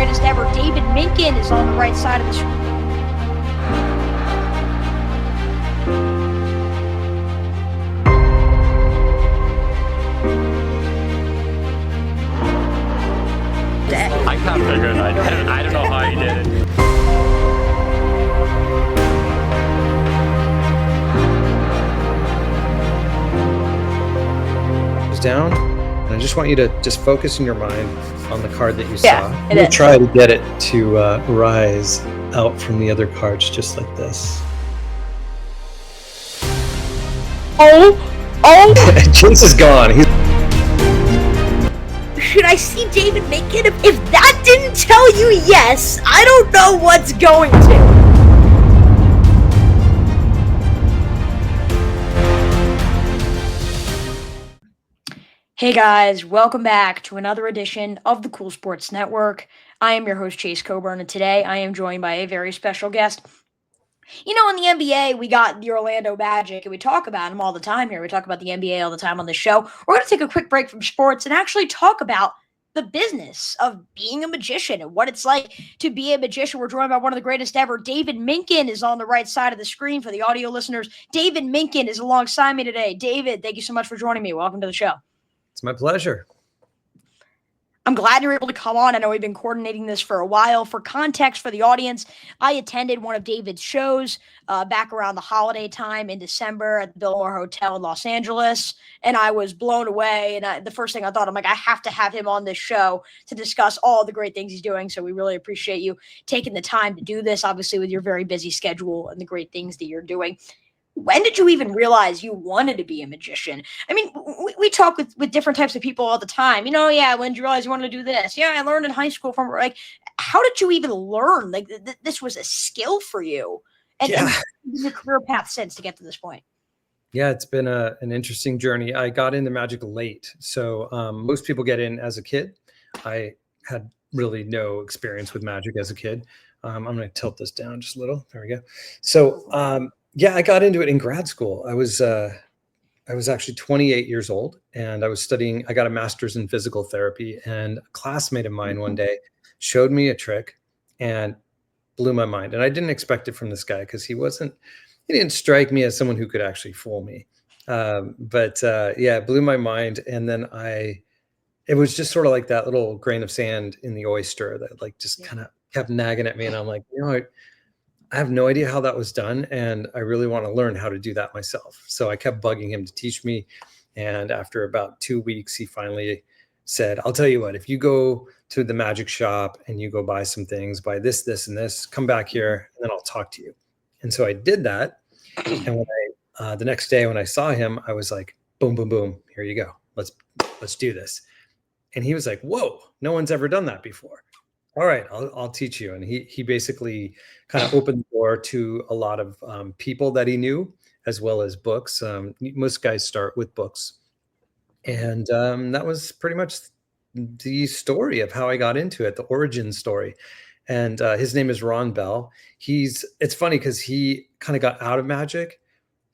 greatest ever. David Minkin is on the right side of the screen. I kind of figured I don't know how he did it. Down, and I just want you to just focus in your mind on the card that you saw. We'll try to get it to rise out from the other cards just like this. Oh! Chase is gone. Should I see David Minkin? If that didn't tell you yes, I don't know what's going to. Hey guys, welcome back to another edition of the Cool Sports Network. I am your host, Chase Coburn, and today I am joined by a very special guest. You know, in the NBA, we got the Orlando Magic, and we talk about them all the time here. We talk about the NBA all the time on the show. We're going to take a quick break from sports and actually talk about the business of being a magician and what it's like to be a magician. We're joined by one of the greatest ever. David Minkin is on the right side of the screen for the audio listeners. David Minkin is alongside me today. David, thank you so much for joining me. Welcome to the show. It's my pleasure. I'm glad you're able to come on. I know we've been coordinating this for a while. For context for the audience, I attended one of David's shows back around the holiday time in December at the Biltmore Hotel in Los Angeles, and I was blown away. And the first thing I thought, I'm like, I have to have him on this show to discuss all the great things he's doing. So we really appreciate you taking the time to do this, obviously with your very busy schedule and the great things that you're doing. When did you even realize you wanted to be a magician? I mean, we talk with different types of people all the time. You know, when did you realize you wanted to do this? Yeah, I learned in high school from, like, how did you even learn? Like, this was a skill for you. And your career path since to get to this point. Yeah, it's been an interesting journey. I got into magic late. So most people get in as a kid. I had really no experience with magic as a kid. I'm going to tilt this down just a little. There we go. So, yeah, I got into it in grad school. I was actually 28 years old, and I was studying. I got a master's in physical therapy, and a classmate of mine one day showed me a trick and blew my mind. And I didn't expect it from this guy because he didn't strike me as someone who could actually fool me. But it blew my mind. And then it was just sort of like that little grain of sand in the oyster that like just kind of kept nagging at me. And I'm like, I have no idea how that was done, and I really want to learn how to do that myself. So I kept bugging him to teach me. And after about 2 weeks, he finally said, I'll tell you what, if you go to the magic shop and you go buy some things, buy this, this, and this, come back here, and then I'll talk to you. And so I did that. And when the next day when I saw him, I was like, boom, boom, boom, here you go. Let's do this. And he was like, whoa, no one's ever done that before. All right, I'll teach you. And he basically kind of opened the door to a lot of people that he knew, as well as books. Most guys start with books. And that was pretty much the story of how I got into it, the origin story. And his name is Ron Bell. It's funny because he kind of got out of magic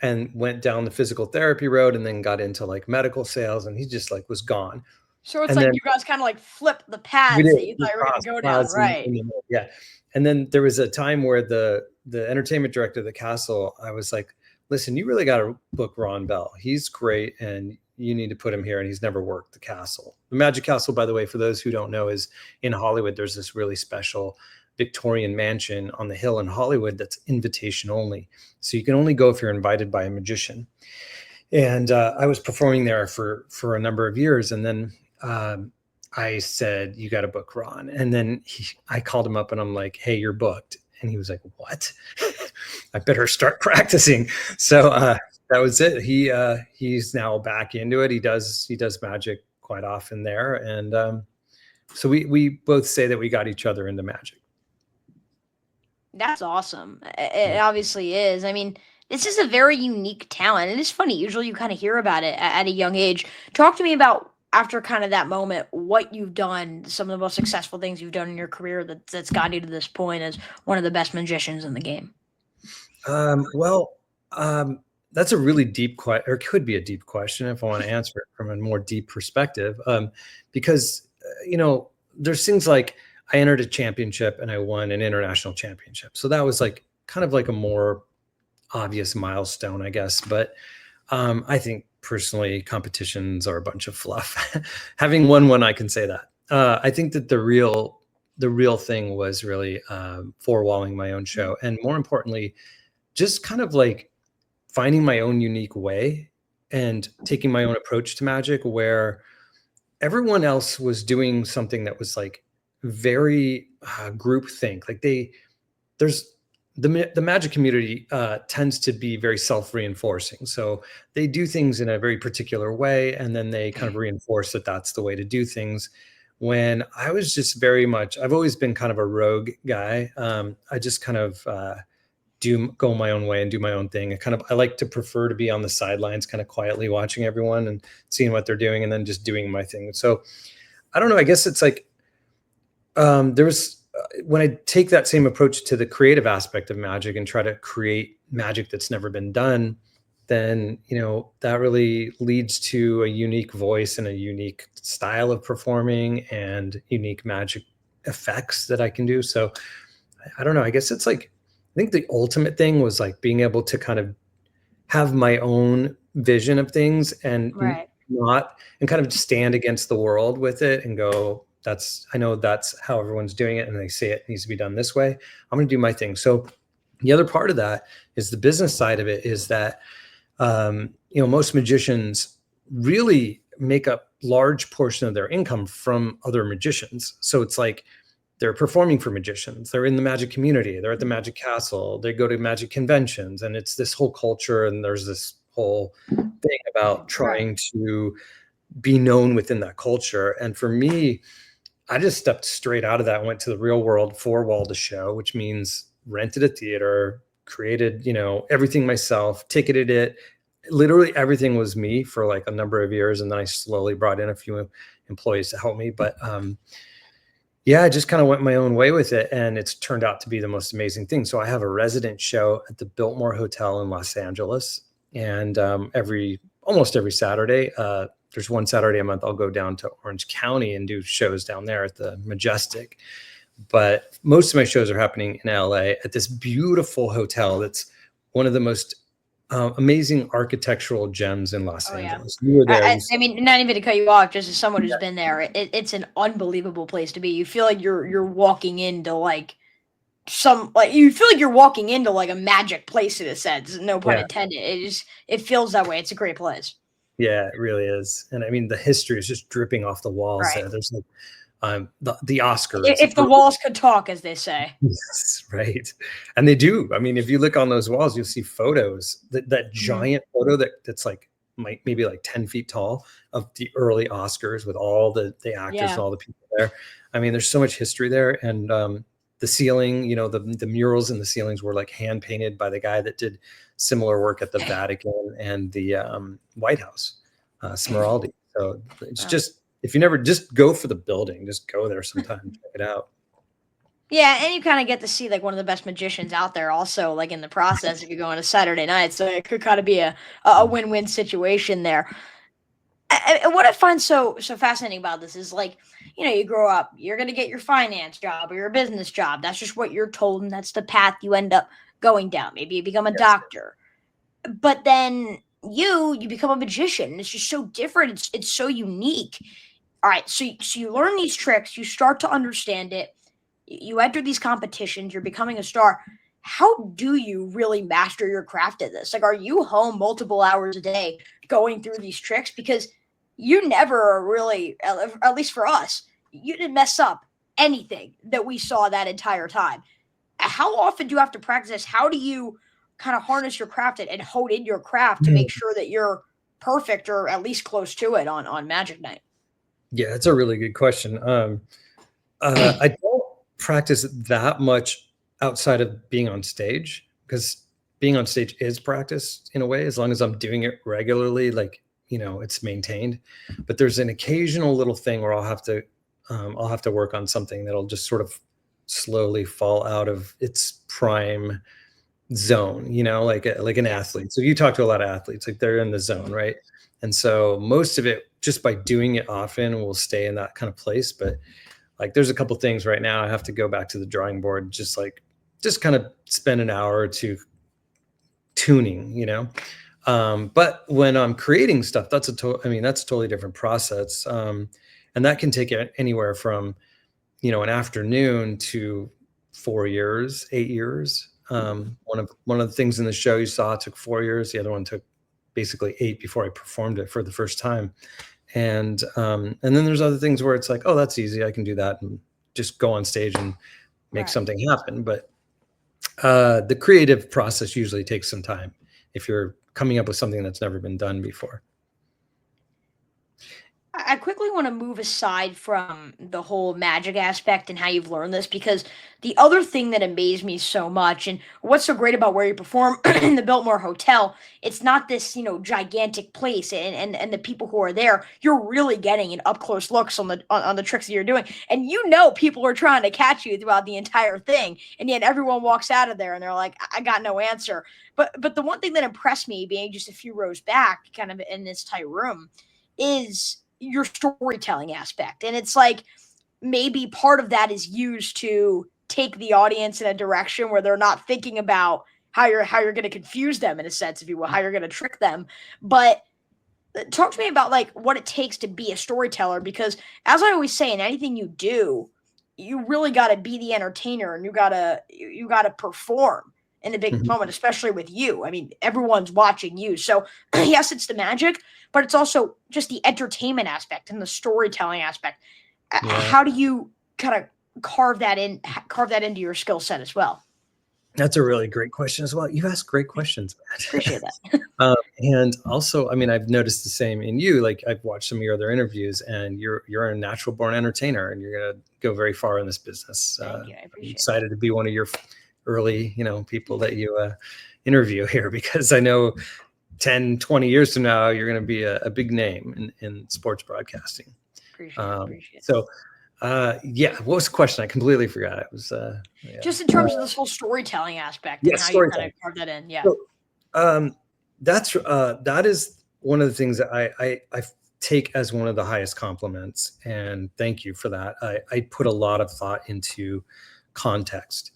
and went down the physical therapy road and then got into like medical sales, and he just like was gone. So it's like you guys kind of like flipped the paths that you thought you were going to go down, right? Yeah. And then there was a time where the entertainment director of the castle, I was like, listen, you really got to book Ron Bell. He's great, and you need to put him here. And he's never worked the castle. The Magic Castle, by the way, for those who don't know, is in Hollywood. There's this really special Victorian mansion on the hill in Hollywood that's invitation only. So you can only go if you're invited by a magician. And I was performing there for a number of years. And then I said, you got to book Ron. And then I called him up and I'm like, hey, you're booked. And he was like, what? I better start practicing. So that was it. He's now back into it. He does magic quite often there. And so we both say that we got each other into magic. That's awesome. It obviously is. I mean, this is a very unique talent. It is funny. Usually you kind of hear about it at a young age. Talk to me about, after kind of that moment, what you've done, some of the most successful things you've done in your career that's gotten you to this point as one of the best magicians in the game. That's a really deep question, or could be a deep question if I want to answer it from a more deep perspective. Because, there's things like I entered a championship and I won an international championship. So that was like kind of like a more obvious milestone, I guess. But I think personally competitions are a bunch of fluff. Having won one, I can say that. I think that the real thing was really four-walling my own show, and more importantly, just kind of like finding my own unique way and taking my own approach to magic, where everyone else was doing something that was like very group think. Like there's the magic community tends to be very self-reinforcing. So they do things in a very particular way, and then they kind of reinforce that that's the way to do things. When I was just very much, I've always been kind of a rogue guy. I just kind of go my own way and do my own thing. I like to prefer to be on the sidelines, kind of quietly watching everyone and seeing what they're doing, and then just doing my thing. So I don't know. I guess it's like when I take that same approach to the creative aspect of magic and try to create magic that's never been done, then, that really leads to a unique voice and a unique style of performing and unique magic effects that I can do. So I don't know. I guess it's like, I think the ultimate thing was like being able to kind of have my own vision of things and Right. and kind of stand against the world with it and go, I know that's how everyone's doing it, and they say it needs to be done this way. I'm going to do my thing. So the other part of that is the business side of it is that, most magicians really make a large portion of their income from other magicians. So it's like they're performing for magicians. They're in the magic community. They're at the Magic Castle. They go to magic conventions, and it's this whole culture. And there's this whole thing about trying to be known within that culture. And for me, I just stepped straight out of that and went to the real world, four-walled a show, which means rented a theater, created, everything myself, ticketed it. Literally everything was me for like a number of years. And then I slowly brought in a few employees to help me. But I just kind of went my own way with it. And it's turned out to be the most amazing thing. So I have a resident show at the Biltmore Hotel in Los Angeles. And almost every Saturday, there's one Saturday a month I'll go down to Orange County and do shows down there at the Majestic. But most of my shows are happening in LA at this beautiful hotel that's one of the most amazing architectural gems in Los Angeles. Yeah. You were there. I mean, not even to cut you off, just as someone who's been there, it's an unbelievable place to be. You feel like you're walking into like you feel like you're walking into like a magic place in a sense. No pun intended. It feels that way. It's a great place. Yeah, it really is. And I mean, the history is just dripping off the walls there. There's like the Oscars. If the walls could talk, as they say. Yes, right. And they do. I mean, if you look on those walls, you'll see photos, that giant photo that's like maybe like 10 feet tall of the early Oscars with all the actors and all the people there. I mean, there's so much history there. And the ceiling, the murals in the ceilings were like hand painted by the guy that did similar work at the Vatican and the White House, Smeraldi. So it's just, if you never, just go for the building, just go there sometime, check it out. Yeah, and you kind of get to see like one of the best magicians out there also, like in the process, if you go on a Saturday night. So it could kind of be a win-win situation there. And what I find so fascinating about this is like, you grow up, you're going to get your finance job or your business job. That's just what you're told, and that's the path you end up going down. Maybe you become a doctor. But then you become a magician. It's just so different. It's so unique. All right, so you learn these tricks, you start to understand it, you enter these competitions, you're becoming a star. How do you really master your craft at this? Like, are you home multiple hours a day going through these tricks? Because you never really, at least for us, you didn't mess up anything that we saw that entire time. How often do you have to practice this? How do you kind of harness your craft and hone in your craft to make sure that you're perfect or at least close to it on Magic Night? Yeah, that's a really good question. I don't practice that much outside of being on stage, because being on stage is practice in a way, as long as I'm doing it regularly, like, it's maintained. But there's an occasional little thing where I'll have to work on something that'll just sort of slowly fall out of its prime zone, like an athlete. So you talk to a lot of athletes, like they're in the zone, right? And so most of it, just by doing it often, will stay in that kind of place. But like there's a couple things right now I have to go back to the drawing board, just kind of spend an hour or two tuning, but when I'm creating stuff, that's a totally different process. And that can take anywhere from, an afternoon to 4 years, 8 years. One of the things in the show you saw took 4 years. The other one took basically 8 before I performed it for the first time. And then there's other things where it's like, oh, that's easy, I can do that and just go on stage and make something happen. But the creative process usually takes some time if you're coming up with something that's never been done before. I quickly want to move aside from the whole magic aspect and how you've learned this, because the other thing that amazed me so much, and what's so great about where you perform in the Biltmore Hotel, it's not this, gigantic place, and the people who are there, you're really getting an up close looks on the tricks that you're doing, and people are trying to catch you throughout the entire thing, and yet everyone walks out of there and they're like, I got no answer. But the one thing that impressed me, being just a few rows back, kind of in this tight room, is your storytelling aspect. And it's like, maybe part of that is used to take the audience in a direction where they're not thinking about how you're going to confuse them, in a sense, if you will, how you're going to trick them. But talk to me about like what it takes to be a storyteller, because as I always say, in anything you do, you really got to be the entertainer, and you got to perform in a big moment, especially with you. I mean, everyone's watching you. So yes, it's the magic, but it's also just the entertainment aspect and the storytelling aspect. Yeah. How do you kind of carve that into your skill set as well? That's a really great question as well. You ask great questions, Matt. Appreciate that. And also, I've noticed the same in you. Like, I've watched some of your other interviews, and you're a natural born entertainer, and you're going to go very far in this business. Thank you. I appreciate I'm excited to be one of your early, people that you interview here, because I know 10, 20 years from now, you're going to be a big name in sports broadcasting. Appreciate it. So, what was the question? I completely forgot. It was just in terms of this whole storytelling aspect, and how you kind of carve that in. Yeah. So, that is one of the things that I take as one of the highest compliments, and thank you for that. I put a lot of thought into context.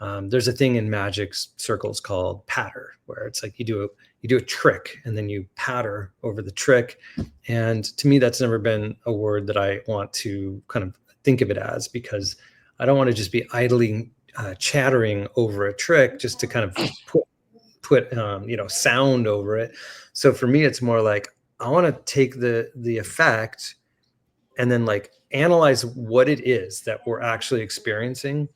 There's a thing in magic circles called patter, where it's like you do a trick and then you patter over the trick. And to me, that's never been a word that I want to kind of think of it as, because I don't want to just be idly chattering over a trick just to kind of put sound over it. So for me, it's more like I want to take the effect and then like analyze what it is that we're actually experiencing.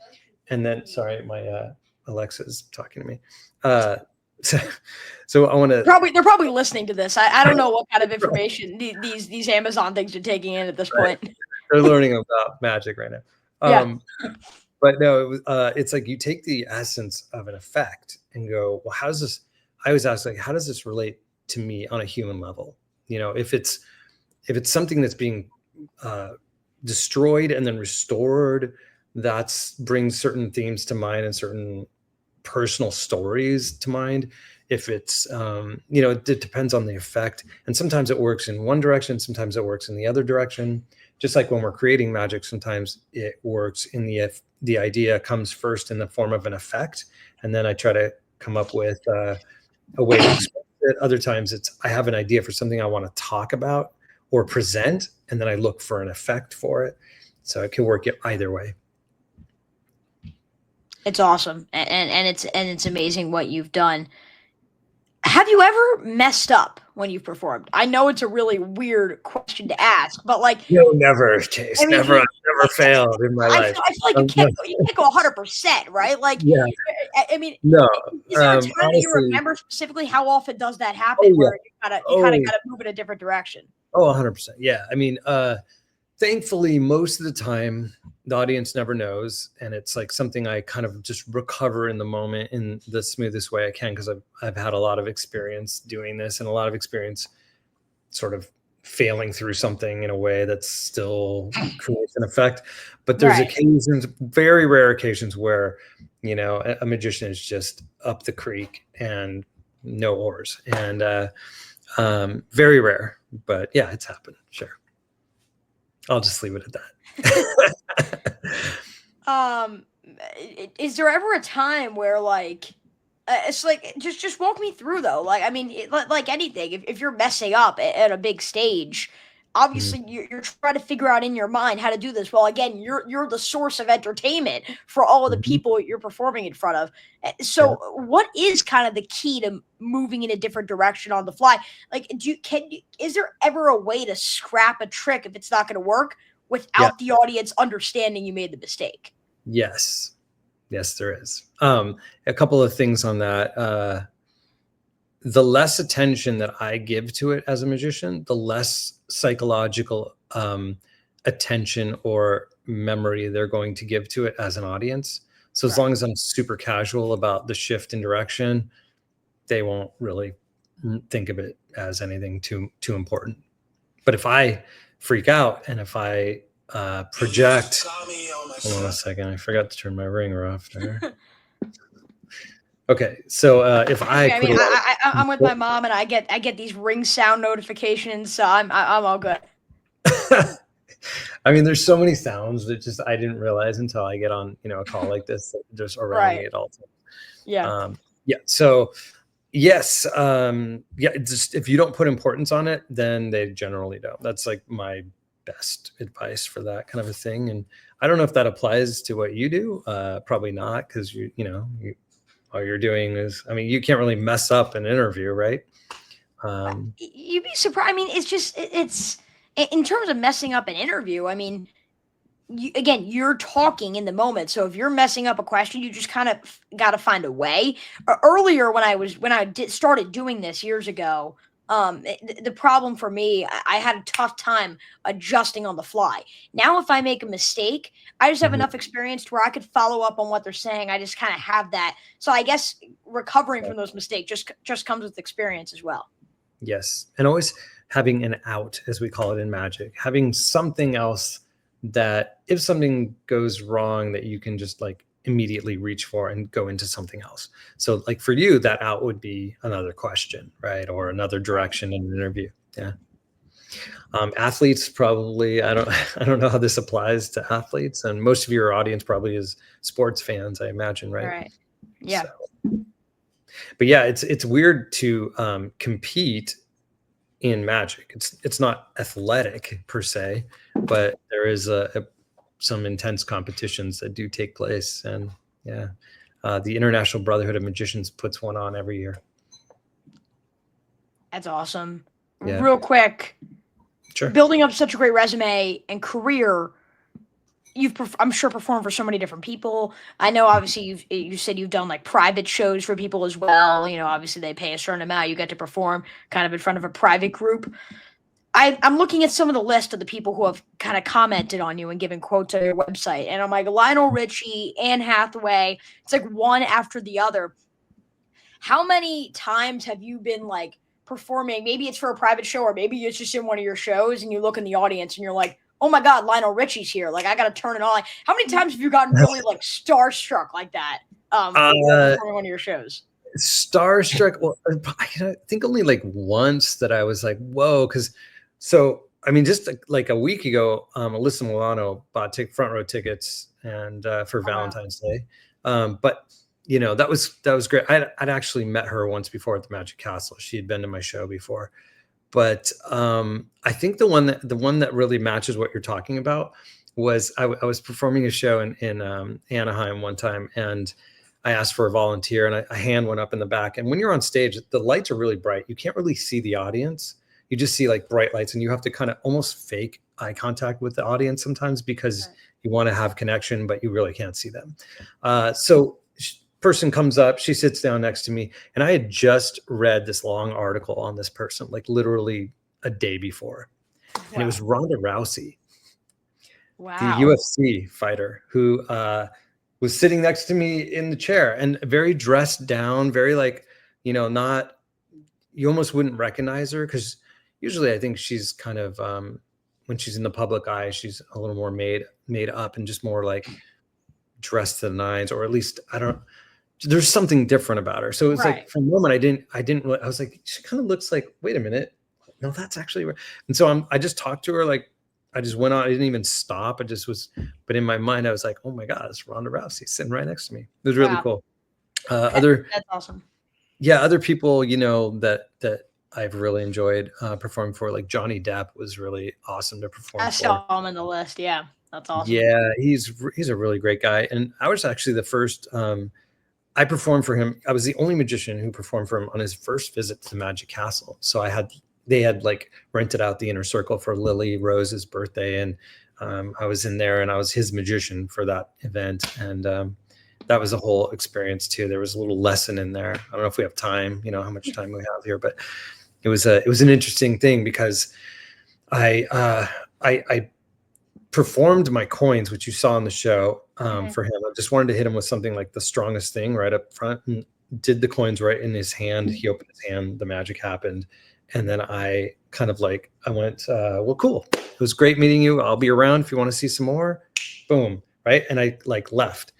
And then, sorry, my Alexa's talking to me. So I want to. They're probably listening to this. I don't know what kind of information these Amazon things are taking in at this point. They're learning about magic right now. But no, it's like you take the essence of an effect and go, well, how does this? I always ask, like, how does this relate to me on a human level? If it's something that's being destroyed and then restored, that brings certain themes to mind and certain personal stories to mind. If it's it depends on the effect, and sometimes it works in one direction, sometimes it works in the other direction. Just like when we're creating magic, sometimes it works in the idea comes first in the form of an effect, and then I try to come up with a way to express it. Other times I have an idea for something I want to talk about or present, and then I look for an effect for it. So it can work either way. It's awesome, and it's amazing what you've done. Have you ever messed up when you've performed? I know it's a really weird question to ask, but like, no, never, Chase. I've never failed in my life. I feel like you can't go 100%, right? Like, yeah. No. Is there a time that you remember specifically? How often does that happen? Where you kind of got to move in a different direction? 100%. Yeah. Thankfully, most of the time, the audience never knows, and it's like something I kind of just recover in the moment in the smoothest way I can, because I've had a lot of experience doing this, and a lot of experience sort of failing through something in a way that still creates an effect. But there's occasions, very rare occasions, where a magician is just up the creek and no oars, and very rare. But yeah, it's happened. Sure. I'll just leave it at that. Is there ever a time where like it's like just walk me through though, like I mean like anything, if you're messing up at a big stage, Mhm. obviously you're trying to figure out in your mind how to do this well. Again, you're the source of entertainment for all of the Mhm. people you're performing in front of. Yeah. So what is kind of the key to moving in a different direction on the fly? Like is there ever a way to scrap a trick if it's not going to work Yeah. without the audience understanding you made the mistake? Yes. Yes, there is. A couple of things on that. The less attention that I give to it as a magician, the less psychological attention or memory they're going to give to it as an audience. So as Right. long as I'm super casual about the shift in direction, they won't really think of it as anything too important. But if I freak out and if I project, hold on a second, I forgot to turn my ringer off there. Okay, so if I I put mean, a lot I'm with my mom, and I get these ring sound notifications, so I'm all good. of, I mean, there's so many sounds that just I didn't realize until I get on, a call like this that just around Right. me at all times. Yeah. Yeah. So yes, yeah. It's just if you don't put importance on it, then they generally don't. That's like my best advice for that kind of a thing. And I don't know if that applies to what you do. Probably not, because all you're doing is, I mean, you can't really mess up an interview, right? You'd be surprised. I mean, it's just it's in terms of messing up an interview. I mean, again, you're talking in the moment. So if you're messing up a question, you just kind of got to find a way. Earlier, when I started doing this years ago, the problem for me, I had a tough time adjusting on the fly. Now, if I make a mistake, I just have Mhm. enough experience to where I could follow up on what they're saying. I just kind of have that. So I guess recovering from those mistakes just comes with experience as well. Yes. And always having an out, as we call it in magic, having something else that if something goes wrong, that you can just like immediately reach for and go into something else. So, like for you, that out would be another question, right? Or another Right. direction in an interview. Yeah. Athletes probably, I don't, I don't know how this applies to athletes, and most of your audience probably is sports fans, I imagine, right? Right. Yeah. So, but yeah, it's weird to compete in magic. It's not athletic per se, but there is some intense competitions that do take place, and yeah, the International Brotherhood of Magicians puts one on every year. That's awesome. Yeah, Real quick, sure. building up such a great resume and career, I'm sure performed for so many different people. I know obviously you said you've done like private shows for people as well. You know, obviously they pay a certain amount. You get to perform kind of in front of a private group. I'm looking at some of the list of the people who have kind of commented on you and given quotes on your website, and I'm like Lionel Richie, Anne Hathaway. It's like one after the other. How many times have you been like performing? Maybe it's for a private show, or maybe it's just in one of your shows, and you look in the audience and you're like, "Oh my God, Lionel Richie's here!" Like I got to turn it on. Like, how many times have you gotten really like starstruck like that? While Uh, performing one of your shows. Starstruck. Well, I think only like once that I was like, whoa, because so I mean, just like a week ago, Alyssa Milano bought front row tickets and for Oh wow. Valentine's Day, but that was great. I'd actually met her once before at the Magic Castle. She had been to my show before, but I think the one that really matches what you're talking about was I was performing a show in Anaheim one time, and I asked for a volunteer, and a hand went up in the back. And when you're on stage, the lights are really bright. You can't really see the audience. You just see like bright lights, and you have to kind of almost fake eye contact with the audience sometimes because Right. you want to have connection, but you really can't see them. So person comes up, she sits down next to me, and I had just read this long article on this person, like literally a day before, and it was Wow. Ronda Rousey, the Wow. UFC fighter who was sitting next to me in the chair, and very dressed down, very like, not, you almost wouldn't recognize her, because usually I think she's kind of when she's in the public eye, she's a little more made up and just more like dressed to the nines, or at least I don't. There's something different about her. So it was Right. like, for a moment, I didn't really, I was like, she kind of looks like, wait a minute, no, that's actually right. And so I just talked to her like I just went on. I didn't even stop. I just was, but in my mind, I was like, oh my God, it's Ronda Rousey sitting right next to me. It was really Wow. cool. Other That's awesome. Yeah, other people, that I've really enjoyed performing for, like Johnny Depp was really awesome to perform I for. saw him in the list. Yeah, that's awesome. Yeah, he's a really great guy. And I was actually the first I performed for him. I was the only magician who performed for him on his first visit to Magic Castle. So they had like rented out the inner circle for Lily Rose's birthday, and I was in there and I was his magician for that event. And that was a whole experience too. There was a little lesson in there. I don't know if we have time, how much time we have here, but it was an interesting thing because I performed my coins, which you saw in the show, for him. I just wanted to hit him with something like the strongest thing right up front, and did the coins right in his hand. He opened his hand, the magic happened. And then I kind of like, I went, well, cool. It was great meeting you. I'll be around if you want to see some more. Boom. Right. And I like left.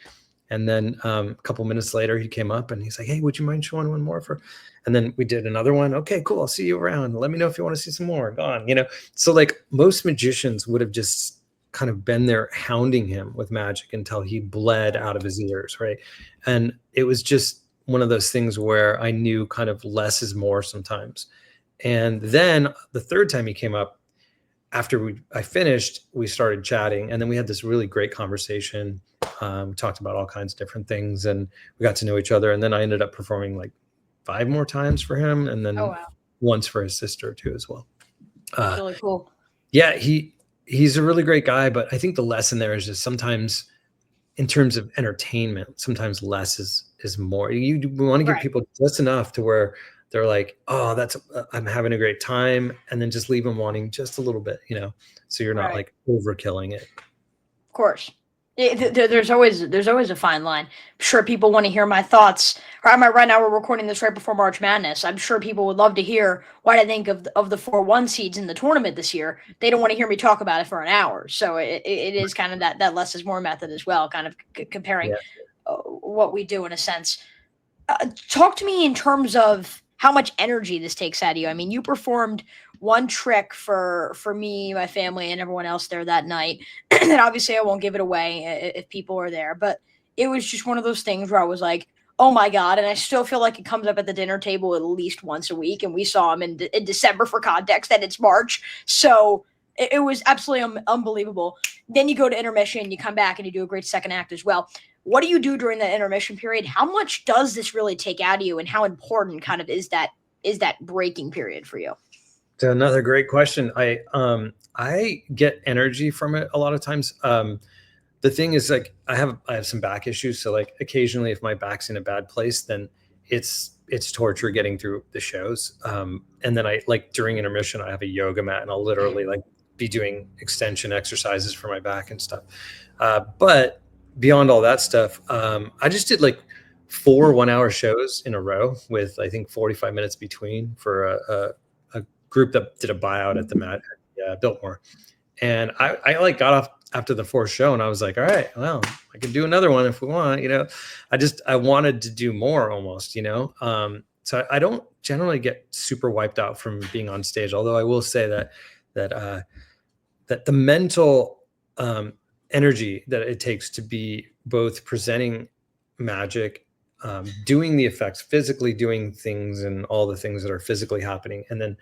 And then a couple minutes later, he came up and he's like, hey, would you mind showing one more for? And then we did another one. Okay, cool. I'll see you around. Let me know if you want to see some more. Gone. So like most magicians would have just kind of been there hounding him with magic until he bled out of his ears. Right. And it was just one of those things where I knew kind of less is more sometimes. And then the third time he came up, after I finished, we started chatting, and then we had this really great conversation. Talked about all kinds of different things, and we got to know each other. And then I ended up performing like 5 more times for him, and then once for his sister too as well. That's really cool. Yeah, he's a really great guy, but I think the lesson there is just sometimes, in terms of entertainment, sometimes less is more. We want to give people just enough to where they're like, oh, I'm having a great time. And then just leave them wanting just a little bit, so you're not like overkilling it. Of course. There's always a fine line. I'm sure people want to hear my thoughts. Right now we're recording this right before March Madness. I'm sure people would love to hear what I think of the 4-1 seeds in the tournament this year. They don't want to hear me talk about it for an hour. So it is kind of that less is more method as well, kind of comparing what we do in a sense. Talk to me in terms of how much energy this takes out of you. I mean, you performed one trick for me, my family, and everyone else there that night. And obviously I won't give it away if people are there, but it was just one of those things where I was like, oh my God. And I still feel like it comes up at the dinner table at least once a week. And we saw him in December for context, and it's March. So it was absolutely unbelievable. Then you go to intermission, you come back and you do a great second act as well. What do you do during that intermission period? How much does this really take out of you, and how important kind of is that breaking period for you? It's another great question. I get energy from it a lot of times. The thing is, like, I have some back issues, so like occasionally if my back's in a bad place, then it's torture getting through the shows. And then I like during intermission, I have a yoga mat, and I'll literally like be doing extension exercises for my back and stuff. But beyond all that stuff, I just did like 4 1-hour shows in a row with, I think, 45 minutes between for a group that did a buyout at the Biltmore. And I like got off after the 4th show, and I was like, all right, well, I can do another one if we want, I wanted to do more almost, so I don't generally get super wiped out from being on stage. Although I will say that the mental, energy that it takes to be both presenting magic, doing the effects, physically doing things and all the things that are physically happening, and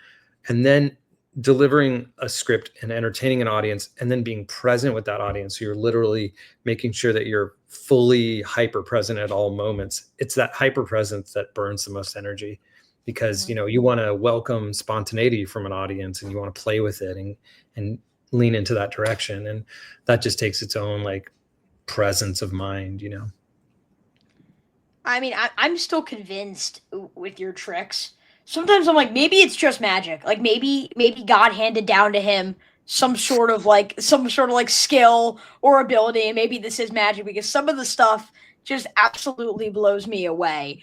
then delivering a script and entertaining an audience, and then being present with that audience. So you're literally making sure that you're fully hyper present at all moments. It's that hyper presence that burns the most energy, because you want to welcome spontaneity from an audience, and you want to play with it and lean into that direction, and that just takes its own like presence of mind. I mean, I'm still convinced with your tricks. Sometimes I'm like, maybe it's just magic. Like maybe God handed down to him some sort of like skill or ability, and maybe this is magic, because some of the stuff just absolutely blows me away.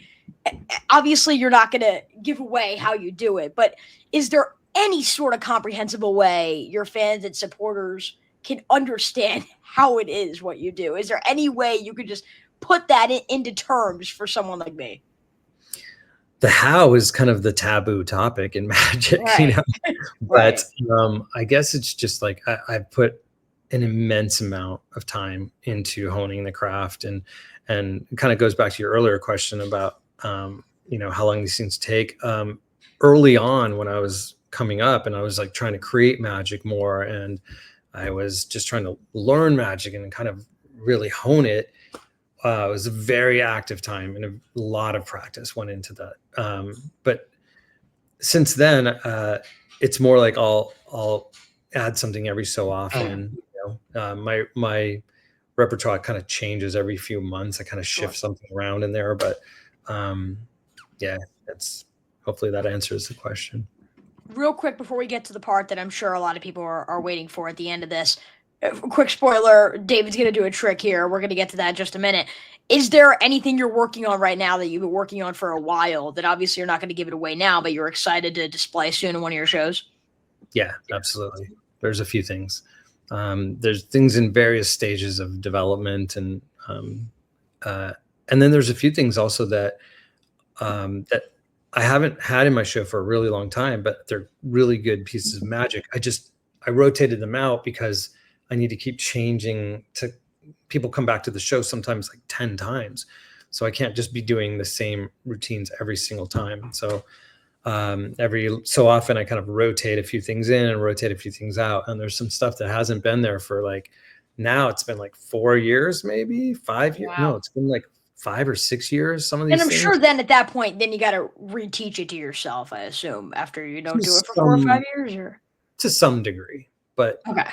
Obviously, you're not going to give away how you do it, but is there any sort of comprehensible way your fans and supporters can understand how it is what you do? Is there any way you could just put that into terms for someone like me? the how is kind of the taboo topic in magic, Right. But Right. I guess it's just like I've put an immense amount of time into honing the craft, and it kind of goes back to your earlier question about how long these things take. Early on, when I was coming up and I was like trying to create magic more, and I was just trying to learn magic and kind of really hone it. It was a very active time, and a lot of practice went into that. But since then, it's more like I'll add something every so often. My repertoire kind of changes every few months. I kind of shift something around in there, but yeah, that's hopefully that answers the question. Real quick before we get to the part that I'm sure a lot of people are waiting for at the end of this. Quick spoiler, David's going to do a trick here. We're going to get to that in just a minute. Is there anything you're working on right now that you've been working on for a while that obviously you're not going to give it away now, but you're excited to display soon in one of your shows? Yeah, absolutely. There's a few things. There's things in various stages of development, and then there's a few things also that that I haven't had in my show for a really long time, but they're really good pieces of magic. I rotated them out because I need to keep changing. To people come back to the show sometimes like 10 times, so I can't just be doing the same routines every single time. So every so often I kind of rotate a few things in and rotate a few things out, and there's some stuff that hasn't been there for like, now it's been like 4 years, maybe 5 years. Wow. No, it's been like 5 or 6 years. Some of these And I'm things. sure then at that point, then you got to reteach it to yourself, I assume, after you don't do it for 4 or 5 years, or to some degree. But okay.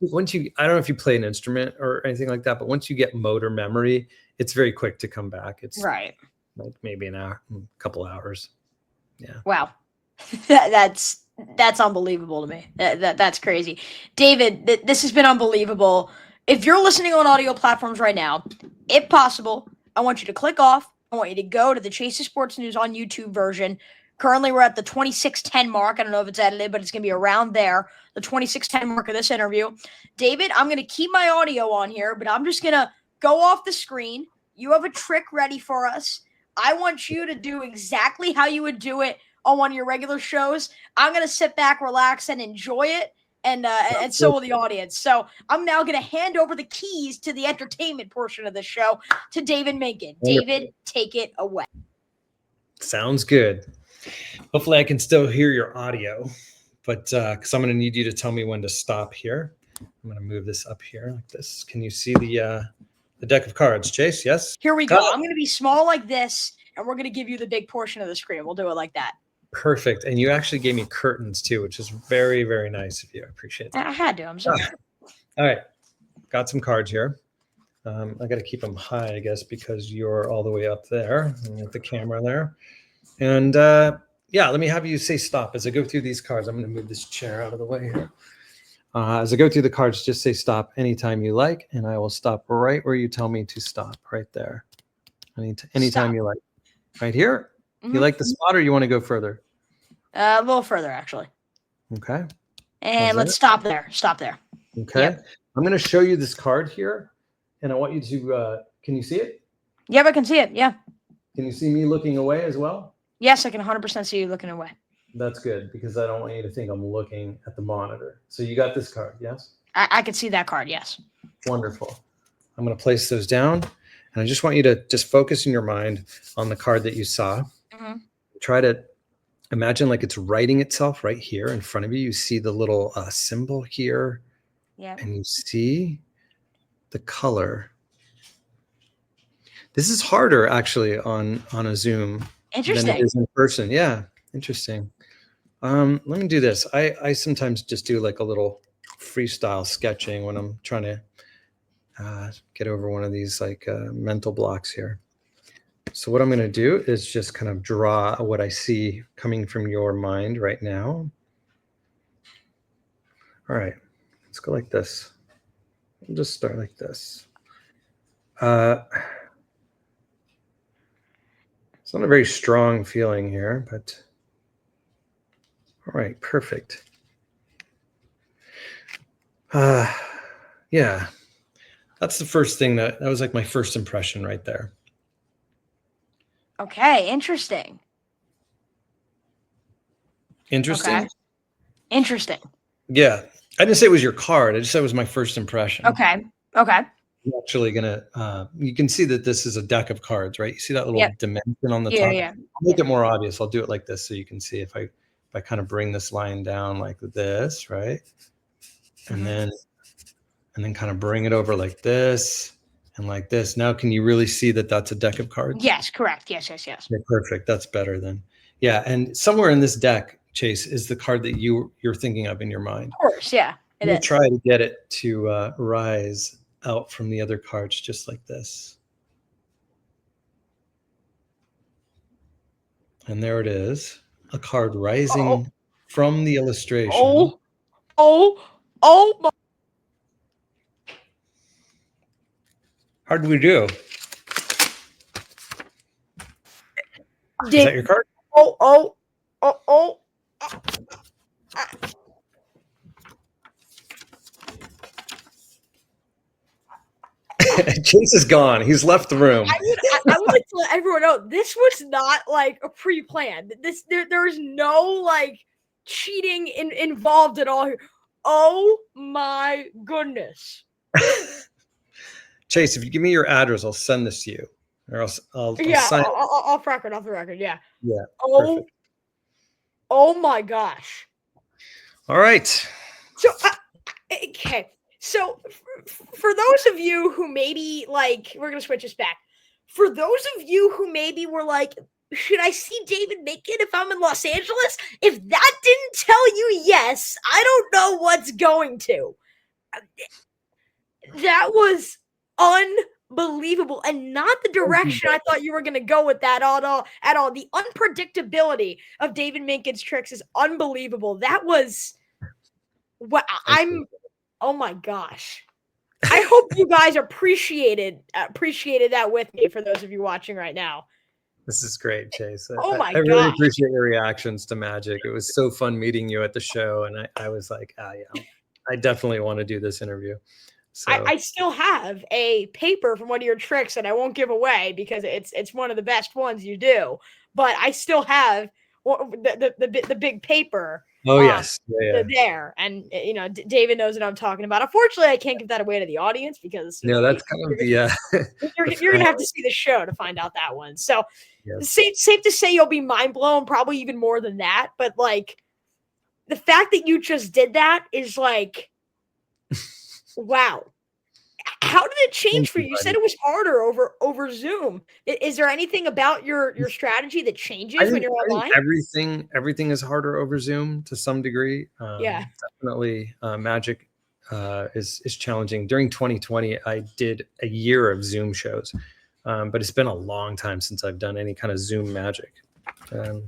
once you, I don't know if you play an instrument or anything like that, but once you get motor memory, it's very quick to come back. It's Right. like maybe an hour, a couple hours. Yeah. Wow. That's unbelievable to me. That's crazy. David, this has been unbelievable. If you're listening on audio platforms right now, if possible, I want you to click off. I want you to go to the Chase of Sports News on YouTube version. Currently, we're at the 26:10 mark. I don't know if it's edited, but it's going to be around there, the 26:10 mark of this interview. David, I'm going to keep my audio on here, but I'm just going to go off the screen. You have a trick ready for us. I want you to do exactly how you would do it on one of your regular shows. I'm going to sit back, relax, and enjoy it. And so will the audience. So I'm now going to hand over the keys to the entertainment portion of the show to David Minkin. David, take it away. Sounds good. Hopefully I can still hear your audio, but because I'm going to need you to tell me when to stop here. I'm going to move this up here like this. Can you see the deck of cards, Chase? Yes? Here we go. I'm going to be small like this, and we're going to give you the big portion of the screen. We'll do it like that. Perfect. And you actually gave me curtains too, which is very, very nice of you. I appreciate that. I had to. I'm sorry. All right. Got some cards here. I got to keep them high, I guess, because you're all the way up there with the camera there. And yeah, let me have you say stop. As I go through these cards, I'm going to move this chair out of the way here. As I go through the cards, just say stop anytime you like, and I will stop right where you tell me to stop, right there. Anytime you like. Right here? Mm-hmm. You like the spot, or you want to go further? A little further, actually. Okay. And let's stop there. Stop there. Okay. Yep. I'm going to show you this card here, and I want you to, can you see it? Yep, I can see it. Yeah. Can you see me looking away as well? Yes, I can 100% see you looking away. That's good, because I don't want you to think I'm looking at the monitor. So you got this card, yes? I can see that card, yes. Wonderful. I'm going to place those down, and I just want you to just focus in your mind on the card that you saw. Mm-hmm. Try to imagine like it's writing itself right here in front of you. You see the little symbol here, and you see the color. This is harder actually on a Zoom than it is in person. Yeah, interesting. Let me do this. I sometimes just do like a little freestyle sketching when I'm trying to get over one of these like mental blocks here. So what I'm going to do is just kind of draw what I see coming from your mind right now. All right, let's go like this. We'll just start like this. It's not a very strong feeling here, but all right, perfect. Yeah, that's the first thing that was like my first impression right there. Okay, interesting. Interesting. Okay. Interesting. Yeah. I didn't say it was your card. I just said it was my first impression. Okay. Okay. I'm actually gonna you can see that this is a deck of cards, right? You see that little Yep. dimension on the Yeah. top? Yeah. I'll make it more obvious. I'll do it like this so you can see if I kind of bring this line down like this, right? And then kind of bring it over like this and like this. Now can you really see that that's a deck of cards? Yes. Correct. Yes. Yes. Yes. Okay, perfect. That's better then. Yeah, and somewhere in this deck, Chase, is the card that you're thinking of in your mind. Of course. Yeah. It We'll is. try to get it to rise out from the other cards just like this. And there it is, a card rising from the illustration. Oh my. How did we do? Is that your card? Oh. Chase is gone. He's left the room. I would like to let everyone know this was not like a pre-planned. There's no like cheating involved at all here. Oh my goodness. Chase, if you give me your address, I'll send this to you. Or else I'll sign it. off the record. Yeah. Yeah. Oh. Perfect. Oh my gosh. All right. So okay. So for those of you who maybe like, we're gonna switch this back. For those of you who maybe were like, should I see David Minkin if I'm in Los Angeles? If that didn't tell you yes, I don't know what's going to. That was unbelievable, and not the direction I thought you were going to go with that at all. The unpredictability of David Minkin's tricks is unbelievable. That was what oh my gosh. I hope you guys appreciated that with me, for those of you watching right now. This is great, Chase. Oh my I really gosh. appreciate your reactions to Magic. It was so fun meeting you at the show, and I was like, yeah, I definitely want to do this interview. So I still have a paper from one of your tricks that I won't give away because it's one of the best ones you do. But I still have the big paper. Oh yes, yeah. There, and David knows what I'm talking about. Unfortunately, I can't give that away to the audience because that's kind of the you're gonna have to see the show to find out that one. So yes. safe to say you'll be mind blown, probably even more than that. But like the fact that you just did that is like, wow. How did it change for you? You said it was harder over Zoom. Is there anything about your strategy that changes when you're online? Everything is harder over Zoom to some degree. Yeah, definitely. Magic is challenging. During 2020, I did a year of Zoom shows, but it's been a long time since I've done any kind of Zoom Magic. I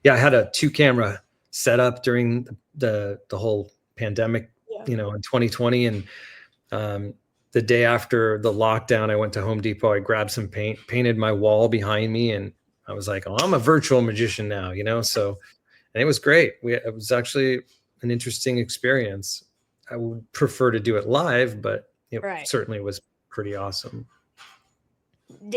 had a 2-camera setup during the whole pandemic, in 2020, and the day after the lockdown, I went to Home Depot. I grabbed some paint, painted my wall behind me, and I was like, "Oh, I'm a virtual magician now," So, and it was great. It was actually an interesting experience. I would prefer to do it live, but it certainly was pretty awesome.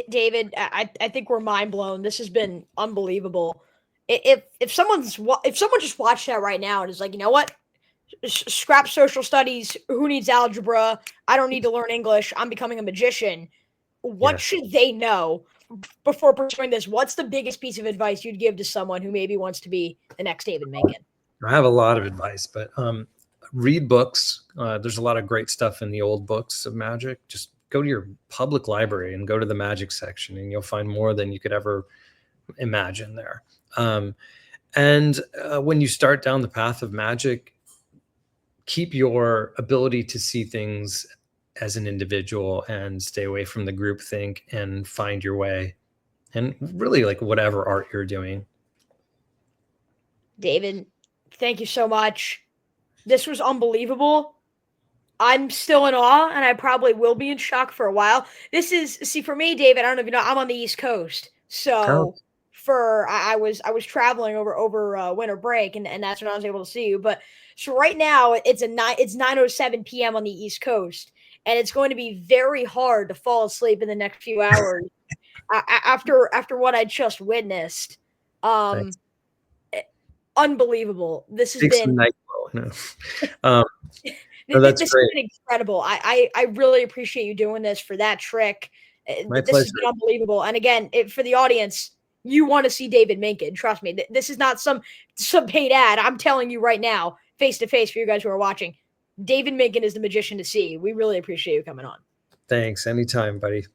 David, I think we're mind blown. This has been unbelievable. If someone just watched that right now and is like, you know what? Scrap social studies. Who needs algebra? I don't need to learn English. I'm becoming a magician. What should they know before pursuing this? What's the biggest piece of advice you'd give to someone who maybe wants to be the next David Minkin? I have a lot of advice, but read books. There's a lot of great stuff in the old books of magic. Just go to your public library and go to the magic section, and you'll find more than you could ever imagine there. And when you start down the path of magic, keep your ability to see things as an individual and stay away from the group think and find your way, and really like whatever art you're doing. David, thank you so much. This was unbelievable. I'm still in awe, and I probably will be in shock for a while. For me, David, I don't know if you know, I'm on the East Coast. So I was traveling over winter break, and that's when I was able to see you. But so right now it's 9:07 p.m. on the East Coast, and it's going to be very hard to fall asleep in the next few hours after what I just witnessed. unbelievable. This has Take some been NyQuil. No. Um, no, that's this great. has been incredible. I really appreciate you doing this for that trick. My This has pleasure. been unbelievable. And again, for the audience, you want to see David Minkin. Trust me. This is not some paid ad. I'm telling you right now, face to face for you guys who are watching. David Minkin is the magician to see. We really appreciate you coming on. Thanks. Anytime, buddy.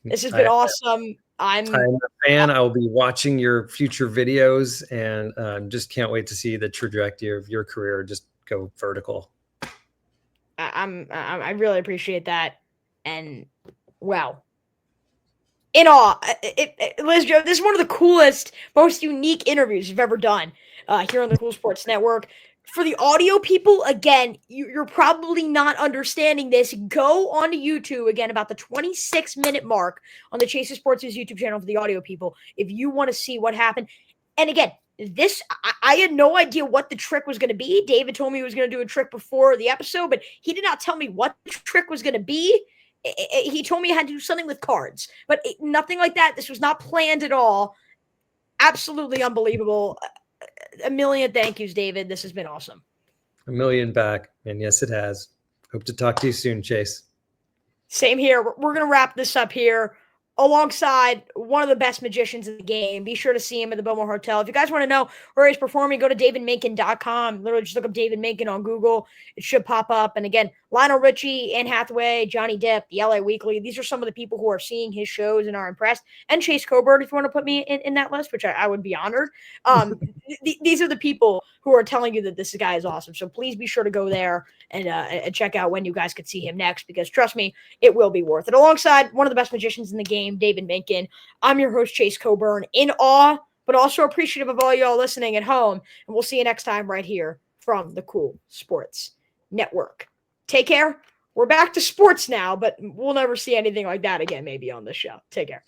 This has been awesome. I'm a fan. I will be watching your future videos, and just can't wait to see the trajectory of your career just go vertical. I really appreciate that. And wow. In awe. Liz Joe, this is one of the coolest, most unique interviews you've ever done here on the Cool Sports Network. For the audio people, again, you're probably not understanding this. Go onto YouTube, again, about the 26-minute mark on the Chase of Sports' YouTube channel for the audio people if you want to see what happened. And again, I had no idea what the trick was going to be. David told me he was going to do a trick before the episode, but he did not tell me what the trick was going to be. He told me I had to do something with cards, but nothing like that. This was not planned at all. Absolutely unbelievable. A million thank yous, David. This has been awesome. A million back. And yes, it has. Hope to talk to you soon, Chase. Same here. We're going to wrap this up here alongside one of the best magicians in the game. Be sure to see him at the Bowmore Hotel. If you guys want to know where he's performing, go to davidminkin.com. Literally just look up David Minkin on Google. It should pop up. And again, Lionel Richie, Anne Hathaway, Johnny Depp, the LA Weekly. These are some of the people who are seeing his shows and are impressed. And Chase Coburn, if you want to put me in that list, which I would be honored. These are the people who are telling you that this guy is awesome. So please be sure to go there and check out when you guys could see him next, because trust me, it will be worth it. Alongside one of the best magicians in the game, David Minkin, I'm your host, Chase Coburn, in awe, but also appreciative of all y'all listening at home. And we'll see you next time right here from the Cool Sports Network. Take care. We're back to sports now, but we'll never see anything like that again, maybe on this show. Take care.